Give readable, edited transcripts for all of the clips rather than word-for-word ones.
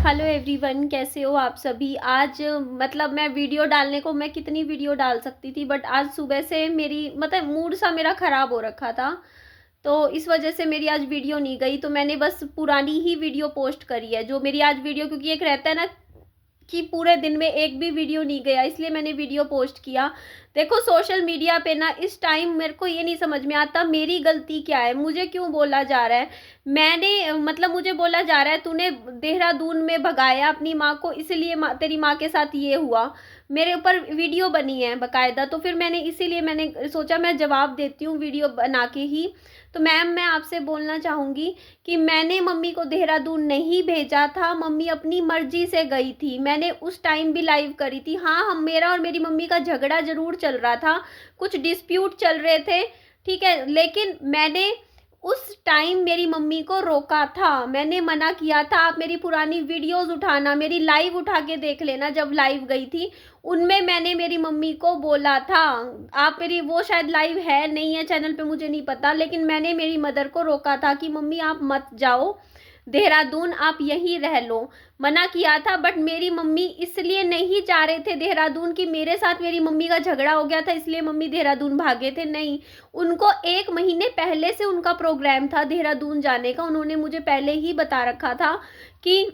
Hello everyone, कैसे हो आप सभी। आज मतलब मैं वीडियो डालने को मैं कितनी वीडियो डाल सकती थी, बट आज सुबह से मेरी मतलब मूड सा मेरा ख़राब हो रखा था, तो इस वजह से मेरी आज वीडियो नहीं गई। तो मैंने बस पुरानी ही वीडियो पोस्ट करी है, जो मेरी आज वीडियो, क्योंकि एक रहता है ना कि पूरे दिन में एक भी वीडियो नहीं गया, इसलिए मैंने वीडियो पोस्ट किया। देखो सोशल मीडिया पे ना इस टाइम मेरे को ये नहीं समझ में आता मेरी गलती क्या है, मुझे क्यों बोला जा रहा है। मैंने मतलब मुझे बोला जा रहा है तूने देहरादून में भगाया अपनी माँ को, इसलिए तेरी माँ के साथ ये हुआ। मेरे ऊपर वीडियो बनी है बकायदा, तो फिर मैंने इसीलिए मैंने सोचा मैं जवाब देती हूँ वीडियो बना के ही। तो मैम मैं आपसे बोलना चाहूँगी कि मैंने मम्मी को देहरादून नहीं भेजा था, मम्मी अपनी मर्जी से गई थी। मैंने उस टाइम भी लाइव करी थी। हाँ, हम मेरा और मेरी मम्मी का झगड़ा ज़रूर चल रहा था, कुछ डिस्प्यूट चल रहे थे, ठीक है, लेकिन मैंने उस टाइम मेरी मम्मी को रोका था। मैंने मना किया था। आप मेरी पुरानी वीडियोस उठाना, मेरी लाइव उठा के देख लेना, जब लाइव गई थी उनमें मैंने मेरी मम्मी को बोला था। आप मेरी वो शायद लाइव है नहीं है चैनल पे, मुझे नहीं पता, लेकिन मैंने मेरी मदर को रोका था कि मम्मी आप मत जाओ देहरादून, आप यहीं रह लो, मना किया था। बट मेरी मम्मी इसलिए नहीं जा रहे थे देहरादून कि मेरे साथ मेरी मम्मी का झगड़ा हो गया था इसलिए मम्मी देहरादून भागे थे, नहीं। उनको 1 महीने पहले से उनका प्रोग्राम था देहरादून जाने का। उन्होंने मुझे पहले ही बता रखा था कि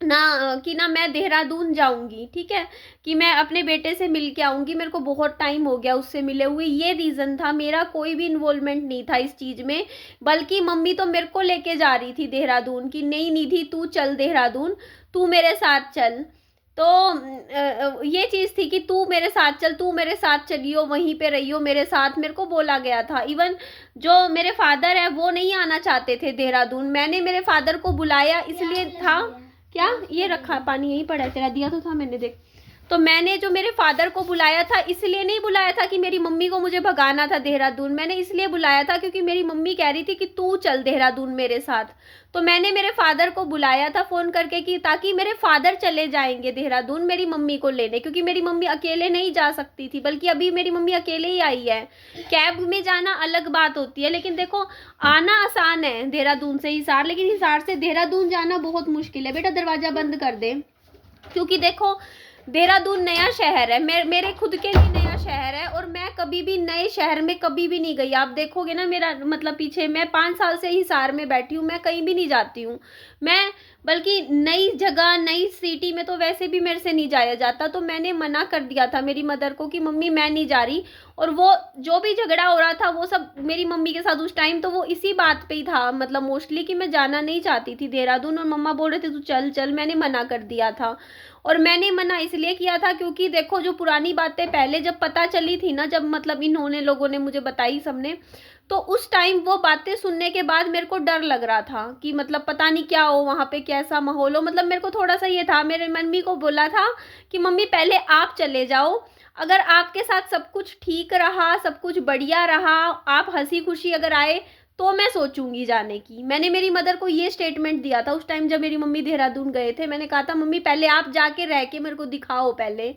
ना मैं देहरादून जाऊंगी, ठीक है, कि मैं अपने बेटे से मिल के आऊंगी, मेरे को बहुत टाइम हो गया उससे मिले हुए, ये रीज़न था। मेरा कोई भी इन्वॉल्वमेंट नहीं था इस चीज़ में, बल्कि मम्मी तो मेरे को लेके जा रही थी देहरादून कि नहीं निधि तू चल देहरादून, तू मेरे साथ चल। तो ये चीज़ थी कि तू मेरे साथ चल, तू मेरे साथ चलियो, वहीं पे रहियो मेरे साथ, मेरे को बोला गया था। इवन जो मेरे फादर है वो नहीं आना चाहते थे देहरादून, मैंने मेरे फादर को बुलाया इसलिए था। क्या ये रखा पानी यहीं पड़ा है, तेरा दिया तो था मैंने, देख। तो मैंने जो मेरे फादर को बुलाया था, इसलिए नहीं बुलाया था कि मेरी मम्मी को मुझे भगाना था देहरादून, मैंने इसलिए बुलाया था क्योंकि मेरी मम्मी कह रही थी कि तू चल देहरादून मेरे साथ। तो मैंने मेरे फादर को बुलाया था फ़ोन करके कि ताकि मेरे फादर चले जाएंगे देहरादून मेरी मम्मी को लेने, क्योंकि मेरी मम्मी अकेले नहीं जा सकती थी, बल्कि अभी मेरी मम्मी अकेले ही आई है। कैब में जाना अलग बात होती है, लेकिन देखो आना आसान है देहरादून से हिसार, लेकिन हिसार से देहरादून जाना बहुत मुश्किल है। बेटा दरवाज़ा बंद कर दे, क्योंकि देखो देहरादून नया शहर है, मेरे खुद के लिए नया शहर है, और मैं कभी भी नए शहर में कभी भी नहीं गई। आप देखोगे ना मेरा मतलब पीछे, मैं 5 साल से हिसार में बैठी हूँ, मैं कहीं भी नहीं जाती हूँ। मैं बल्कि नई जगह नई सिटी में तो वैसे भी मेरे से नहीं जाया जाता। तो मैंने मना कर दिया था मेरी मदर को कि मम्मी मैं नहीं जा रही। और वो जो भी झगड़ा हो रहा था वो सब मेरी मम्मी के साथ उस टाइम, तो वो इसी बात पे ही था, मतलब मोस्टली कि मैं जाना नहीं चाहती थी देहरादून, और मम्मा बोल रहे थे तू चल चल, मैंने मना कर दिया था। और मैंने मना इसलिए किया था क्योंकि देखो जो पुरानी बातें पहले जब पता चली थी ना, जब मतलब इन्होंने लोगों ने मुझे बताई सबने, तो उस टाइम वो बातें सुनने के बाद मेरे को डर लग रहा था कि मतलब पता नहीं क्या हो वहाँ पे, कैसा माहौल हो। मतलब मेरे को थोड़ा सा ये था, मेरे मम्मी को बोला था कि मम्मी पहले आप चले जाओ, अगर आपके साथ सब कुछ ठीक रहा, सब कुछ बढ़िया रहा, आप हंसी खुशी अगर आए, तो मैं सोचूंगी जाने की। मैंने मेरी मदर को ये स्टेटमेंट दिया था उस टाइम जब मेरी मम्मी देहरादून गए थे। मैंने कहा था मम्मी पहले आप जाके रह के मेरे को दिखाओ पहले,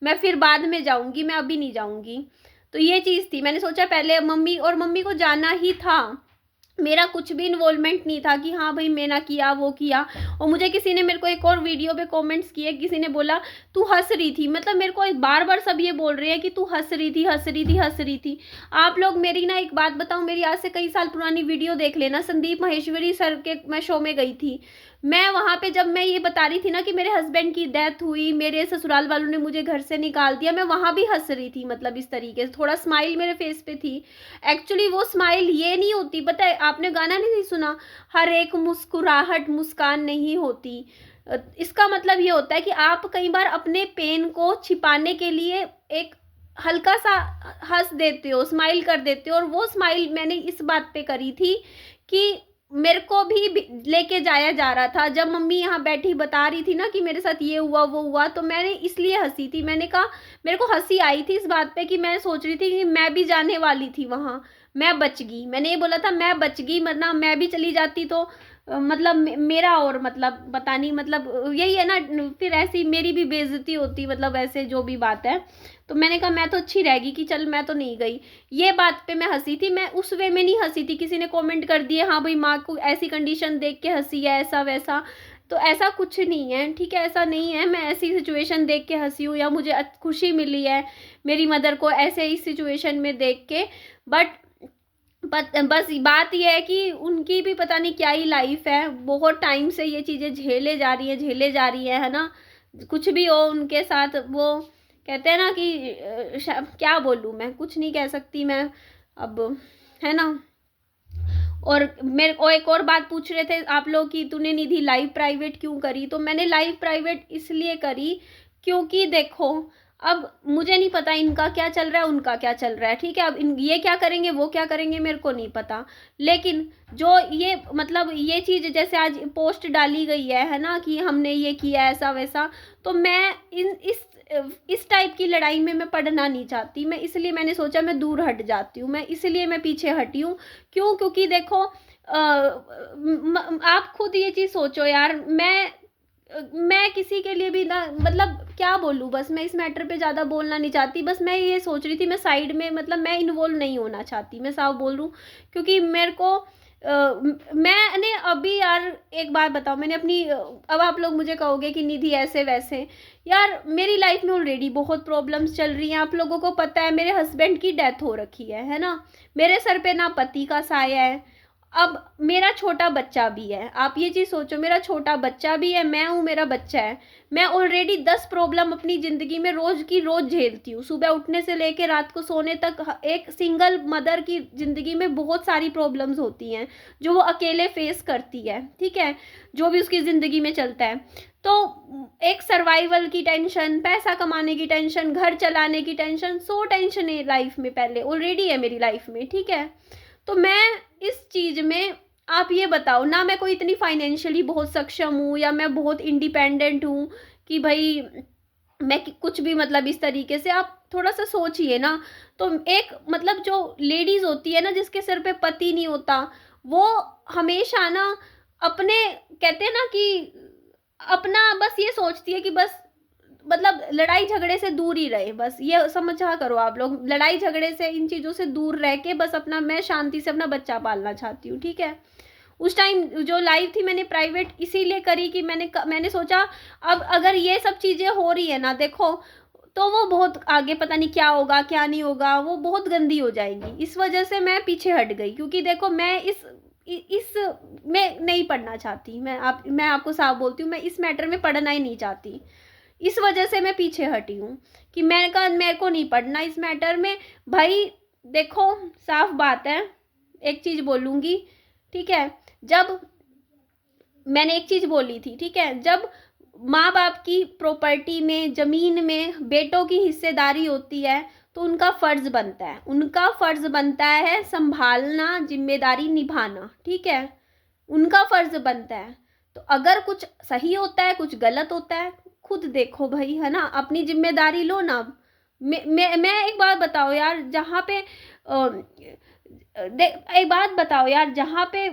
मैं फिर बाद में जाऊंगी, मैं अभी नहीं जाऊंगी। तो ये चीज़ थी, मैंने सोचा पहले मम्मी को जाना ही था। मेरा कुछ भी इन्वॉल्वमेंट नहीं था कि हाँ भाई मैंने किया वो किया। और मुझे किसी ने, मेरे को एक और वीडियो पे कमेंट्स किए, किसी ने बोला तू हंस रही थी, मतलब मेरे को बार बार सब ये बोल रहे हैं कि तू हंस रही थी हंस रही थी हंस रही थी। आप लोग मेरी ना एक बात बताऊं, मेरी आज से कई साल पुरानी वीडियो देख लेना, संदीप महेश्वरी सर के मैं शो में गई थी। मैं वहाँ पे जब मैं ये बता रही थी ना कि मेरे हस्बैंड की डेथ हुई, मेरे ससुराल वालों ने मुझे घर से निकाल दिया, मैं वहाँ भी हंस रही थी, मतलब इस तरीके से थोड़ा स्माइल मेरे फेस पे थी। एक्चुअली वो स्माइल ये नहीं होती, पता है, आपने गाना नहीं सुना, हर एक मुस्कुराहट मुस्कान नहीं होती। इसका मतलब ये होता है कि आप कई बार अपने पेन को छिपाने के लिए एक हल्का सा हंस देते हो, स्माइल कर देते हो। और वो स्माइल मैंने इस बात पे करी थी कि मेरे को भी लेके जाया जा रहा था। जब मम्मी यहाँ बैठी बता रही थी ना कि मेरे साथ ये हुआ वो हुआ, तो मैंने इसलिए हंसी थी। मैंने कहा मेरे को हंसी आई थी इस बात पे कि मैं सोच रही थी कि मैं भी जाने वाली थी वहाँ, मैं बच गई। मैंने ये बोला था मैं बच गई, वरना मैं भी चली जाती तो मतलब मेरा और मतलब पता नहीं, मतलब यही है ना, फिर ऐसी मेरी भी बेइज्जती होती, मतलब ऐसे जो भी बात है। तो मैंने कहा मैं तो अच्छी रहेगी कि चल मैं तो नहीं गई। ये बात पे मैं हंसी थी, मैं उस वे में नहीं हंसी थी। किसी ने कमेंट कर दिए हाँ भाई माँ को ऐसी कंडीशन देख के हंसी है ऐसा वैसा, तो ऐसा कुछ नहीं है, ठीक है, ऐसा नहीं है मैं ऐसी सिचुएशन देख के हँसी हूँ या मुझे खुशी मिली है मेरी मदर को ऐसे इस सिचुएशन में देख के। बट बस बात ये है कि उनकी भी पता नहीं क्या ही लाइफ है, बहुत टाइम से ये चीज़ें झेले जा रही है ना। कुछ भी हो उनके साथ, वो कहते हैं ना कि क्या बोलूँ मैं, कुछ नहीं कह सकती मैं अब, है ना। और मेरे को एक और बात पूछ रहे थे आप लोग कि तूने निधि लाइव प्राइवेट क्यों करी, तो मैंने लाइव प्राइवेट इसलिए करी क्योंकि देखो अब मुझे नहीं पता इनका क्या चल रहा है उनका क्या चल रहा है, ठीक है। अब ये क्या करेंगे वो क्या करेंगे मेरे को नहीं पता, लेकिन जो ये मतलब ये चीज़ जैसे आज पोस्ट डाली गई है ना कि हमने ये किया ऐसा वैसा, तो मैं इस टाइप की लड़ाई में मैं पढ़ना नहीं चाहती, मैं इसलिए मैंने सोचा मैं दूर हट जाती हूँ, मैं इसलिए मैं पीछे हटी हूँ। क्यों? क्योंकि देखो आप खुद ये चीज़ सोचो यार, मैं किसी के लिए भी ना मतलब क्या बोलूँ, बस मैं इस मैटर पे ज़्यादा बोलना नहीं चाहती। बस मैं ये सोच रही थी मैं साइड में मतलब मैं इन्वॉल्व नहीं होना चाहती, मैं साफ बोल रही हूँ। क्योंकि मेरे को मैंने अभी यार एक बात बताओ, मैंने अपनी अब आप लोग मुझे कहोगे कि निधि ऐसे वैसे, यार मेरी लाइफ में ऑलरेडी बहुत प्रॉब्लम्स चल रही हैं। आप लोगों को पता है मेरे हस्बैंड की डेथ हो रखी है ना। मेरे सर पे ना पति का साया है, अब मेरा छोटा बच्चा भी है। आप ये चीज़ सोचो, मेरा छोटा बच्चा भी है, मैं हूँ, मेरा बच्चा है। मैं ऑलरेडी 10 प्रॉब्लम अपनी ज़िंदगी में रोज़ की रोज़ झेलती हूँ, सुबह उठने से लेकर रात को सोने तक। एक सिंगल मदर की ज़िंदगी में बहुत सारी प्रॉब्लम्स होती हैं जो वो अकेले फेस करती है, ठीक है, जो भी उसकी ज़िंदगी में चलता है। तो एक सर्वाइवल की टेंशन, पैसा कमाने की टेंशन, घर चलाने की टेंशन, 100 टेंशन है लाइफ में, पहले ऑलरेडी है मेरी लाइफ में, ठीक है। तो मैं इस चीज़ में, आप ये बताओ ना, मैं कोई इतनी फाइनेंशियली बहुत सक्षम हूँ या मैं बहुत इंडिपेंडेंट हूँ कि भाई मैं कुछ भी मतलब इस तरीके से, आप थोड़ा सा सोचिए ना। तो एक मतलब जो लेडीज़ होती है ना जिसके सिर पे पति नहीं होता, वो हमेशा ना अपने, कहते हैं ना कि अपना बस ये सोचती है कि बस मतलब लड़ाई झगड़े से दूर ही रहे, बस ये समझा करो आप लोग, लड़ाई झगड़े से इन चीज़ों से दूर रह के बस अपना, मैं शांति से अपना बच्चा पालना चाहती हूँ, ठीक है। उस टाइम जो लाइव थी मैंने प्राइवेट इसीलिए करी कि मैंने सोचा अब अगर ये सब चीज़ें हो रही है ना, देखो तो वो बहुत आगे पता नहीं क्या होगा क्या नहीं होगा, वो बहुत गंदी हो जाएगी। इस वजह से मैं पीछे हट गई, क्योंकि देखो मैं इस में नहीं पढ़ना चाहती। मैं आपको साफ बोलती हूँ, मैं इस मैटर में पढ़ना ही नहीं चाहती। इस वजह से मैं पीछे हटी हूँ कि मैंने कहा मेरे को नहीं पढ़ना इस मैटर में। भाई देखो साफ बात है, एक चीज़ बोलूँगी, ठीक है, जब मैंने एक चीज़ बोली थी, ठीक है, जब माँ बाप की प्रॉपर्टी में, ज़मीन में बेटों की हिस्सेदारी होती है तो उनका फ़र्ज़ बनता है संभालना, जिम्मेदारी निभाना, ठीक है, उनका फ़र्ज़ बनता है। तो अगर कुछ सही होता है कुछ गलत होता है, खुद देखो भाई, है ना, अपनी जिम्मेदारी लो ना। मैं एक बात बताओ यार, जहाँ पे एक बात बताओ यार, जहाँ पे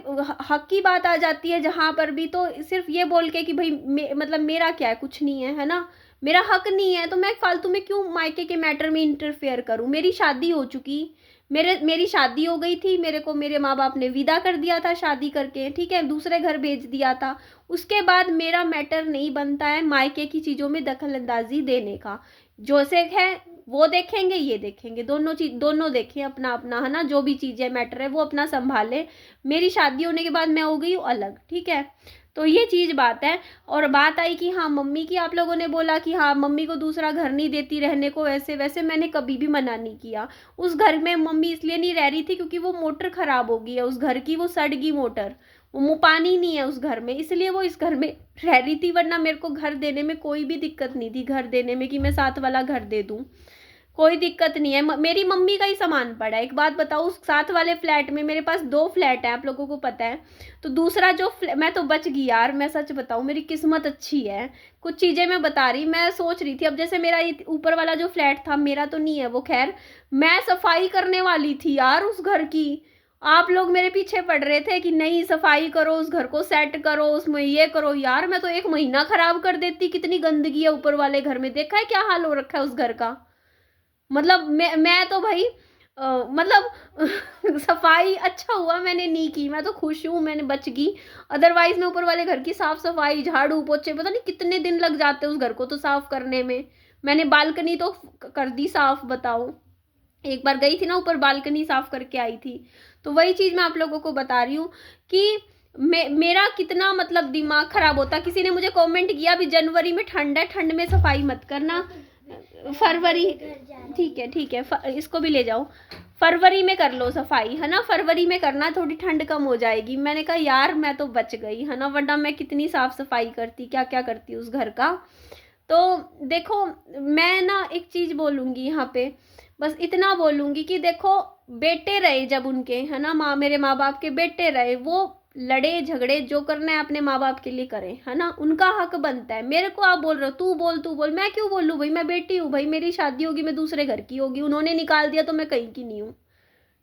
हक की बात आ जाती है जहाँ पर भी, तो सिर्फ ये बोल के कि भाई मतलब मेरा क्या है, कुछ नहीं है, है ना, मेरा हक नहीं है, तो मैं फालतू में क्यों मायके के मैटर में इंटरफेयर करूँ। मेरी शादी हो चुकी, मेरी शादी हो गई थी, मेरे को मेरे माँ बाप ने विदा कर दिया था शादी करके, ठीक है, दूसरे घर भेज दिया था। उसके बाद मेरा मैटर नहीं बनता है मायके की चीज़ों में दखल अंदाजी देने का। जो से है वो देखेंगे, ये देखेंगे, दोनों देखें अपना अपना, है ना, जो भी चीज़ें मैटर है वो अपना संभाले। मेरी शादी होने के बाद मैं हो गई हूँ अलग, ठीक है। तो ये चीज़ बात है। और बात आई कि हाँ मम्मी की, आप लोगों ने बोला कि हाँ मम्मी को दूसरा घर नहीं देती रहने को, ऐसे वैसे, मैंने कभी भी मना नहीं किया। उस घर में मम्मी इसलिए नहीं रह रही थी क्योंकि वो मोटर ख़राब हो गई है उस घर की, वो सड़ गई मोटर, वो पानी नहीं है उस घर में, इसलिए वो इस घर में रह रही थी। वरना मेरे को घर देने में कोई भी दिक्कत नहीं थी, घर देने में कि मैं साथ वाला घर दे दूँ, कोई दिक्कत नहीं है। मेरी मम्मी का ही सामान पड़ा है। एक बात बताओ, उस साथ वाले फ्लैट में, मेरे पास 2 फ्लैट हैं, आप लोगों को पता है, तो दूसरा जो मैं तो बच गई यार, मैं सच बताऊं मेरी किस्मत अच्छी है। कुछ चीज़ें मैं बता रही, मैं सोच रही थी, अब जैसे मेरा ऊपर वाला जो फ्लैट था, मेरा तो नहीं है वो, खैर मैं सफाई करने वाली थी यार उस घर की। आप लोग मेरे पीछे पड़ रहे थे कि नहीं सफाई करो, उस घर को सेट करो, उसमें ये करो, यार मैं तो 1 महीना खराब कर देती। कितनी गंदगी है ऊपर वाले घर में, देखा है क्या हाल हो रखा है उस घर का। मतलब मैं तो भाई मतलब सफाई अच्छा हुआ मैंने नहीं की, मैं तो खुश हूँ मैंने बच गई। अदरवाइज मैं ऊपर वाले घर की साफ सफाई झाड़ू पोछे पता नहीं कितने दिन लग जाते उस घर को तो साफ करने में। मैंने बालकनी तो कर दी साफ, बताओ। एक बार गई थी ना ऊपर, बालकनी साफ करके आई थी। तो वही चीज मैं आप लोगों को बता रही हूँ कि मेरा कितना मतलब दिमाग खराब होता। किसी ने मुझे कमेंट किया अभी जनवरी में ठंड है, ठंड में सफाई मत करना, फरवरी, ठीक है ठीक है, इसको भी ले जाओ, फरवरी में कर लो सफाई, है ना, फरवरी में करना, थोड़ी ठंड कम हो जाएगी। मैंने कहा यार मैं तो बच गई, है ना, वरना मैं कितनी साफ सफाई करती, क्या क्या करती उस घर का। तो देखो मैं ना एक चीज बोलूंगी यहाँ पे, बस इतना बोलूंगी कि देखो बेटे रहे जब उनके, है ना, मेरे माँ बाप के बेटे रहे, वो लड़े झगड़े जो करना है अपने माँ बाप के लिए करें, है ना, उनका हक बनता है। मेरे को आप बोल रहे हो तू बोल तू बोल, मैं क्यों बोलूँ भाई, मैं बेटी हूँ भाई, मेरी शादी होगी मैं दूसरे घर की होगी, उन्होंने निकाल दिया तो मैं कहीं की नहीं हूँ।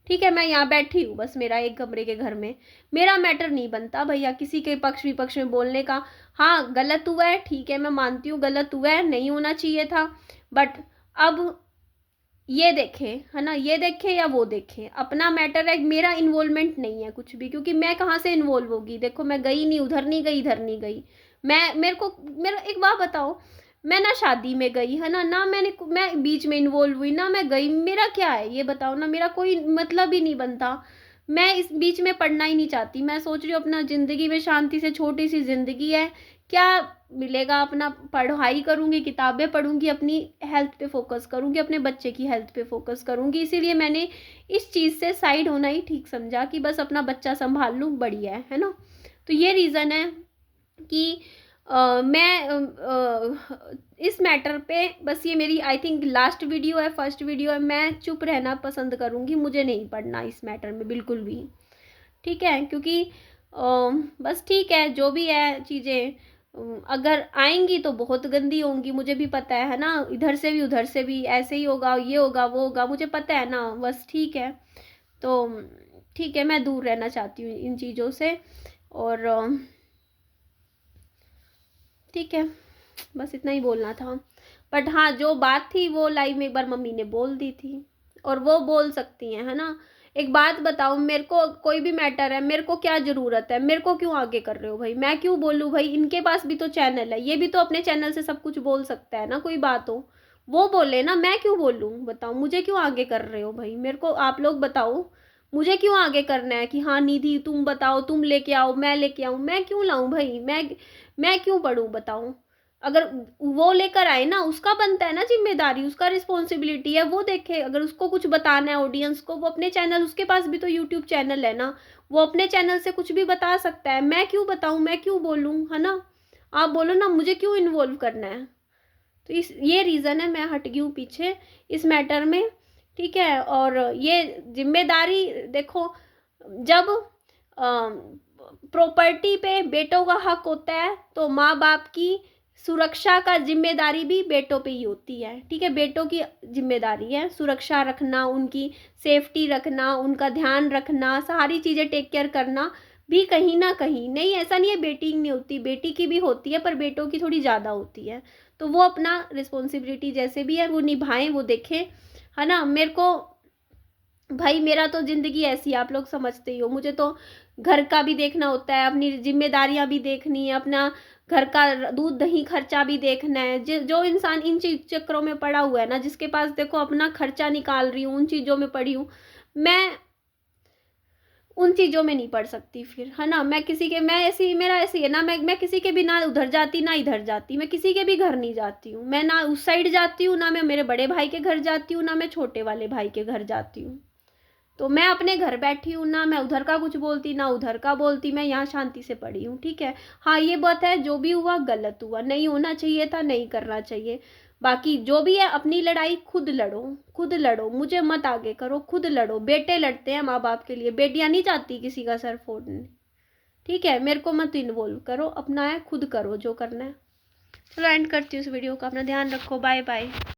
ठीक है, मैं यहाँ बैठी हूँ बस, मेरा एक कमरे के घर में, मेरा मैटर नहीं बनता भैया किसी के पक्ष विपक्ष में बोलने का। हाँ गलत हुआ है, ठीक है मैं मानती हूँ गलत हुआ है, नहीं होना चाहिए था, बट अब ये देखे, है ना, ये देखे या वो देखे, अपना मैटर है, मेरा इन्वॉल्वमेंट नहीं है कुछ भी, क्योंकि मैं कहाँ से इन्वॉल्व होगी। देखो मैं गई नहीं, उधर नहीं गई, इधर नहीं गई, मैं मेरा एक बात बताओ, मैं ना शादी में गई, है ना, ना मैं बीच में इन्वॉल्व हुई, ना मैं गई, मेरा क्या है ये बताओ ना, मेरा कोई मतलब ही नहीं बनता। मैं इस बीच में पढ़ना ही नहीं चाहती, मैं सोच रही हूँ अपना ज़िंदगी में शांति से, छोटी सी ज़िंदगी है, क्या मिलेगा, अपना पढ़ाई करूँगी, किताबें पढ़ूंगी, अपनी हेल्थ पे फोकस करूँगी, अपने बच्चे की हेल्थ पे फोकस करूँगी। इसीलिए मैंने इस चीज़ से साइड होना ही ठीक समझा कि बस अपना बच्चा संभाल लूँ, बढ़िया है ना। तो ये रीज़न है कि मैं इस मैटर पे बस, ये मेरी आई थिंक लास्ट वीडियो है, फर्स्ट वीडियो है, मैं चुप रहना पसंद करूँगी, मुझे नहीं पढ़ना इस मैटर में बिल्कुल भी, ठीक है, क्योंकि बस ठीक है जो भी है चीज़ें, अगर आएंगी तो बहुत गंदी होंगी, मुझे भी पता है ना, इधर से भी उधर से भी ऐसे ही होगा, ये होगा वो होगा, मुझे पता है ना, बस ठीक है। तो ठीक है, मैं दूर रहना चाहती हूँ इन चीज़ों से, और ठीक है, बस इतना ही बोलना था। बट हाँ जो बात थी वो लाइव में एक बार मम्मी ने बोल दी थी, और वो बोल सकती हैं, है ना। एक बात बताओ, मेरे को कोई भी मैटर है, मेरे को क्या ज़रूरत है, मेरे को क्यों आगे कर रहे हो भाई, मैं क्यों बोलूँ भाई, इनके पास भी तो चैनल है, ये भी तो अपने चैनल से सब कुछ बोल सकता है ना, कोई बात हो वो बोले ना, मैं क्यों बोलूँ बताओ, मुझे क्यों आगे कर रहे हो भाई, मेरे को आप लोग बताओ, मुझे क्यों आगे करना है कि हाँ निधि तुम बताओ, तुम लेके आओ, मैं लेके आऊँ, मैं क्यों लाऊं भाई, मैं क्यों पढ़ूं बताऊं। अगर वो लेकर आए ना, उसका बनता है ना जिम्मेदारी, उसका रिस्पॉन्सिबिलिटी है, वो देखे, अगर उसको कुछ बताना है ऑडियंस को, वो अपने चैनल, उसके पास भी तो यूट्यूब चैनल है ना, वो अपने चैनल से कुछ भी बता सकता है, मैं क्यों बताऊं, मैं क्यों बोलूं, है ना। आप बोलो ना मुझे क्यों इन्वॉल्व करना है। तो इस ये रीज़न है, मैं हट गई हूँ पीछे इस मैटर में, ठीक है। और ये जिम्मेदारी देखो, जब प्रॉपर्टी पे बेटों का हक होता है तो माँ बाप की सुरक्षा का जिम्मेदारी भी बेटों पे ही होती है, ठीक है, बेटों की जिम्मेदारी है सुरक्षा रखना, उनकी सेफ्टी रखना, उनका ध्यान रखना, सारी चीज़ें टेक केयर करना भी कहीं ना कहीं, नहीं ऐसा नहीं है बेटी की नहीं होती, बेटी की भी होती है, पर बेटों की थोड़ी ज़्यादा होती है। तो वो अपना रिस्पॉन्सिबिलिटी जैसे भी है वो निभाएं, वो देखें, है ना। मेरे को भाई मेरा तो ज़िंदगी ऐसी है, आप लोग समझते ही हो, मुझे तो घर का भी देखना होता है, अपनी जिम्मेदारियां भी देखनी है, अपना घर का दूध दही खर्चा भी देखना है। जो इंसान इन चक्रों में पड़ा हुआ है ना, जिसके पास देखो अपना खर्चा निकाल रही हूँ, उन चीज़ों में पड़ी हूँ, मैं उन चीज़ों में नहीं पढ़ सकती फिर, है ना। मैं किसी के, मैं ऐसी, मेरा ऐसी है ना, मैं किसी के भी ना उधर जाती ना इधर जाती, मैं किसी के भी घर नहीं जाती हूँ, मैं ना उस साइड जाती हूँ, ना मैं मेरे बड़े भाई के घर जाती हूँ, ना मैं छोटे वाले भाई के घर जाती हूँ। तो मैं अपने घर बैठी हूँ ना, मैं उधर का कुछ बोलती ना उधर का बोलती, मैं यहाँ शांति से पड़ी हूँ, ठीक है। हाँ ये बात है, जो भी हुआ गलत हुआ, नहीं होना चाहिए था, नहीं करना चाहिए। बाकी जो भी है अपनी लड़ाई खुद लड़ो, खुद लड़ो, मुझे मत आगे करो, खुद लड़ो। बेटे लड़ते हैं माँ बाप के लिए, बेटियाँ नहीं चाहती किसी का सर फोड़ने, ठीक है। मेरे को मत इन्वॉल्व करो, अपना है खुद करो जो करना है। चलो एंड करती हूँ इस वीडियो का, अपना ध्यान रखो, बाय बाय।